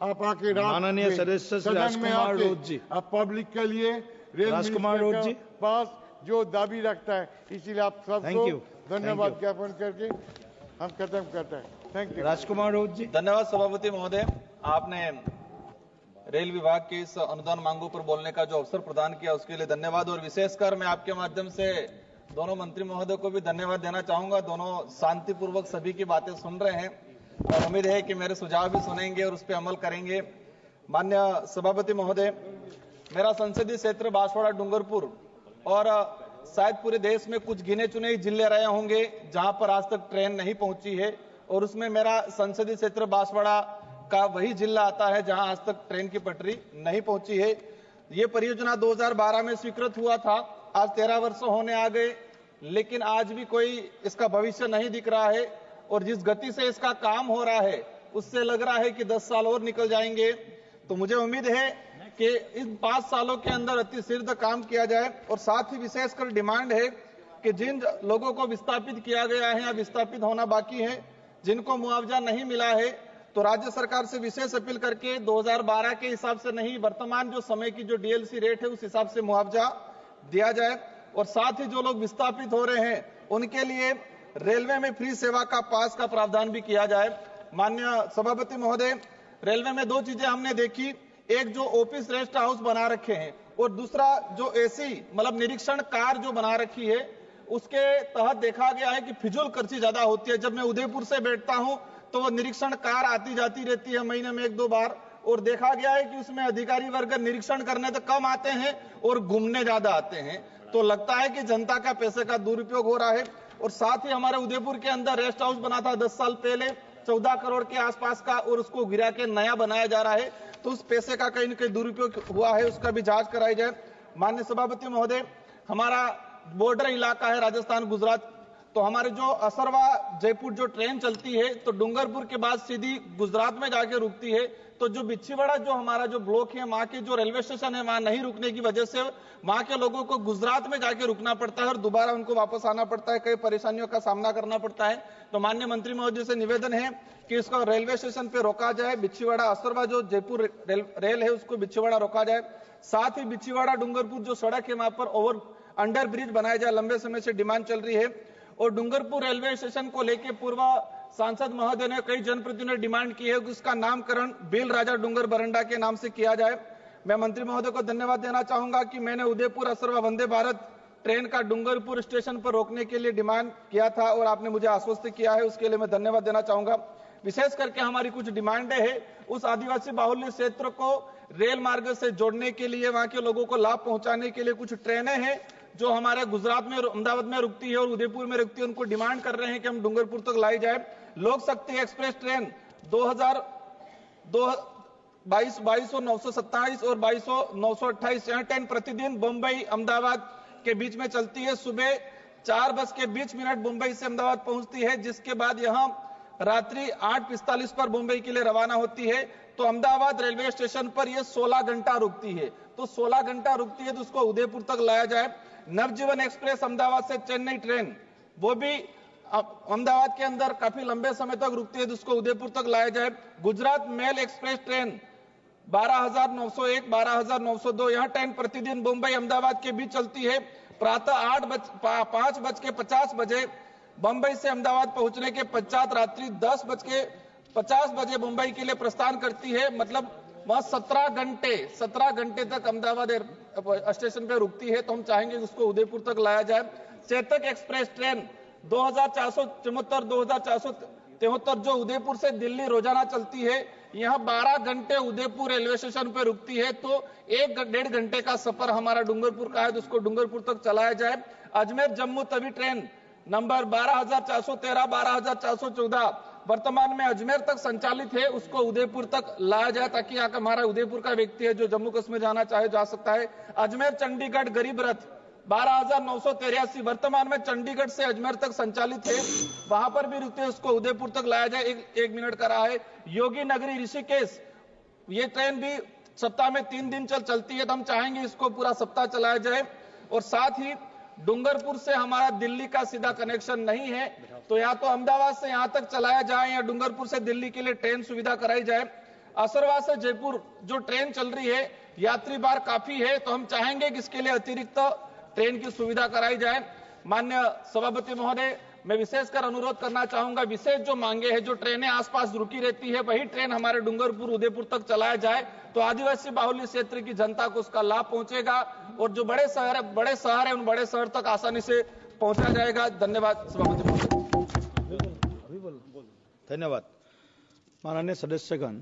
आप आके माननीय सदस्य श्री राजकुमार रोज जी, आप पब्लिक के लिए रेल राजकुमार रोज जी के पास जो दाबी रखता है, इसीलिए आप सबको धन्यवाद ज्ञापन करके हम खत्म करते हैं। Thank you. राजकुमार रोज जी। धन्यवाद सभापति महोदय, आपने रेल विभाग के इस अनुदान मांगों पर बोलने का जो अवसर प्रदान किया उसके लिए धन्यवाद। और विशेषकर मैं आपके माध्यम से दोनों मंत्री महोदय को भी धन्यवाद देना चाहूंगा। दोनों शांतिपूर्वक सभी की बातें सुन रहे हैं और उम्मीद है कि मेरे सुझाव भी सुनेंगे और उस पर अमल करेंगे। माननीय सभापति महोदय, मेरा संसदीय क्षेत्र बांसवाड़ा डूंगरपुर और शायद पूरे देश में कुछ गिने चुने जिले रहे होंगे जहां पर आज तक ट्रेन नहीं पहुंची है, और उसमें मेरा संसदीय क्षेत्र बांसवाड़ा का वही जिला आता है जहां आज तक ट्रेन की पटरी नहीं पहुंची है। ये परियोजना 2012 में स्वीकृत हुआ था, आज 13 वर्ष होने आ गए, लेकिन आज भी कोई इसका भविष्य नहीं दिख रहा है। और जिस गति से इसका काम हो रहा है उससे लग रहा है कि 10 साल और निकल जाएंगे। तो मुझे उम्मीद है कि इन 5 सालों के अंदर अतिशीघ्र काम किया जाए। और साथ ही विशेषकर डिमांड है कि जिन लोगों को विस्थापित किया गया है या विस्थापित होना बाकी है, जिनको मुआवजा नहीं मिला है, तो राज्य सरकार से विशेष अपील करके 2012 के हिसाब से नहीं, वर्तमान जो समय की जो डीएलसी रेट है उस हिसाब से मुआवजा दिया जाए। और साथ ही जो लोग विस्थापित हो रहे हैं उनके लिए रेलवे में फ्री सेवा का पास का प्रावधान भी किया जाए। माननीय सभापति महोदय, रेलवे में 2 चीजें हमने देखी, एक जो ऑफिस रेस्ट हाउस बना रखे हैं और दूसरा जो एसी मतलब निरीक्षण कार जो बना रखी है, उसके तहत देखा गया है कि फिजूल खर्ची ज्यादा होती है। जब मैं उदयपुर से बैठता हूं तो वो निरीक्षण कार आती जाती रहती है महीने में 1-2 बार, और देखा गया है कि उसमें अधिकारी वर्ग निरीक्षण करने तो कम आते हैं और घूमने ज्यादा आते हैं। तो लगता है कि जनता का पैसे का दुरुपयोग हो रहा है। और साथ ही हमारे उदयपुर के अंदर रेस्ट हाउस बना था 10 साल पहले 14 करोड़ के आसपास का, और उसको गिरा के नया बनाया जा रहा है। तो उस पैसे का कहीं न कहीं दुरुपयोग हुआ है, उसका भी जांच कराई जाए। माननीय सभापति महोदय, हमारा बॉर्डर इलाका है राजस्थान गुजरात, तो हमारे जो असरवा जयपुर जो ट्रेन चलती है तो डूंगरपुर के बाद सीधी गुजरात में जाके रुकती है। तो जो बिच्छीवाड़ा जो हमारा जो ब्लॉक है, वहां के जो रेलवे स्टेशन है, वहां नहीं रुकने की वजह से वहां के लोगों को गुजरात में जाके रुकना पड़ता है और दोबारा उनको वापस आना पड़ता है, कई परेशानियों का सामना करना पड़ता है। तो माननीय मंत्री महोदय से निवेदन है कि इसको रेलवे स्टेशन पे रोका जाए, बिच्छीवाड़ा असरवा जो जयपुर रेल है उसको बिच्छीवाड़ा रोका जाए। साथ ही बिच्छीवाड़ा डूंगरपुर जो सड़क है वहां पर अंडर ब्रिज बनाया जाए, लंबे समय से डिमांड चल रही है। और डूंगरपुर रेलवे स्टेशन को लेकर पूर्व सांसद महोदय ने कई जनप्रतिनिधियों ने डिमांड की है कि उसका नामकरण बेल राजा डूंगर बरंडा के नाम से किया जाए। मैं मंत्री महोदय को धन्यवाद देना चाहूंगा कि मैंने उदयपुर असरवा वंदे भारत ट्रेन का डूंगरपुर स्टेशन पर रोकने के लिए डिमांड किया था और आपने मुझे आश्वस्त किया है, उसके लिए मैं धन्यवाद देना चाहूंगा। विशेष करके हमारी कुछ डिमांडें हैं, उस आदिवासी बाहुल्य क्षेत्र को रेल मार्ग से जोड़ने के लिए, वहां के लोगों को लाभ पहुंचाने के लिए कुछ ट्रेनें हैं जो हमारे गुजरात में अहमदाबाद में रुकती है और उदयपुर में रुकती है, उनको डिमांड कर रहे हैं कि हम डूंगरपुर तक लाई जाए। लोक शक्ति एक्सप्रेस ट्रेन 2200-927 और 2200-928 यह ट्रेन प्रतिदिन मुंबई अहमदाबाद के बीच में चलती है। सुबह 4:20 मुंबई से अहमदाबाद पहुंचती है, जिसके बाद यहां रात्रि 8:45 पर मुंबई के लिए रवाना होती है। तो अहमदाबाद रेलवे स्टेशन पर यह 16 घंटा रुकती है, तो 16 घंटा रुकती है तो उसको उदयपुर तक लाया जाए। नवजीवन एक्सप्रेस अहमदाबाद से चेन्नई ट्रेन, वो भी अहमदाबाद के अंदर काफी लंबे समय तक रुकती है तो उसको उदयपुर तक लाया जाए। गुजरात मेल एक्सप्रेस ट्रेन 12,901, 12,902 यह ट्रेन प्रतिदिन मुंबई अहमदाबाद के बीच चलती है। प्रातः 5:50 बजे मुंबई से अहमदाबाद पहुंचने के पश्चात रात्रि 10:50 बजे मुंबई के लिए प्रस्थान करती है। मतलब वह 17 घंटे तक अहमदाबाद स्टेशन पे रुकती है, तो हम चाहेंगे उसको उदयपुर तक लाया जाए। चेतक एक्सप्रेस ट्रेन 2474, 2473 जो उदयपुर से दिल्ली रोजाना चलती है, यह 12 घंटे उदयपुर रेलवे स्टेशन पे रुकती है, तो 1-1.5 घंटे का सफर हमारा डूंगरपुर का है, तो उसको डूंगरपुर तक चलाया जाए। अजमेर जम्मू तवी ट्रेन नंबर 12,413, 12,414 वर्तमान में अजमेर तक संचालित है, उसको उदयपुर तक लाया जाए ताकि यहाँ का हमारा उदयपुर का व्यक्ति है जो जम्मू कश्मीर जाना चाहे जा सकता है। अजमेर चंडीगढ़ गरीब रथ 12,983 वर्तमान में चंडीगढ़ से अजमेर तक संचालित है, वहां पर भी रुकते, उसको उदयपुर तक लाया जाए। एक मिनट का रहा है। योगी नगरी ऋषिकेश, ये ट्रेन भी सप्ताह में 3 दिन चलती है, तो हम चाहेंगे इसको पूरा सप्ताह चलाया जाए। और साथ ही डूंगरपुर से हमारा दिल्ली का सीधा कनेक्शन नहीं है, तो या तो अहमदाबाद से यहां तक चलाया जाए या डूंगरपुर से दिल्ली के लिए ट्रेन सुविधा कराई जाए। असरवा से जयपुर जो ट्रेन चल रही है, यात्री भार काफी है, तो हम चाहेंगे कि इसके लिए अतिरिक्त ट्रेन की सुविधा कराई जाए। माननीय सभापति महोदय, मैं विशेषकर अनुरोध करना चाहूंगा, विशेष जो मांगे हैं, जो ट्रेनें आसपास रुकी रहती है, वही ट्रेन हमारे डूंगरपुर उदयपुर तक चलाया जाए, तो आदिवासी बाहुल्य क्षेत्र की जनता को उसका लाभ पहुंचेगा और जो बड़े शहर है उन बड़े शहर तक आसानी से पहुंचा जाएगा। धन्यवाद सभापति महोदय। धन्यवाद माननीय सदस्यगण।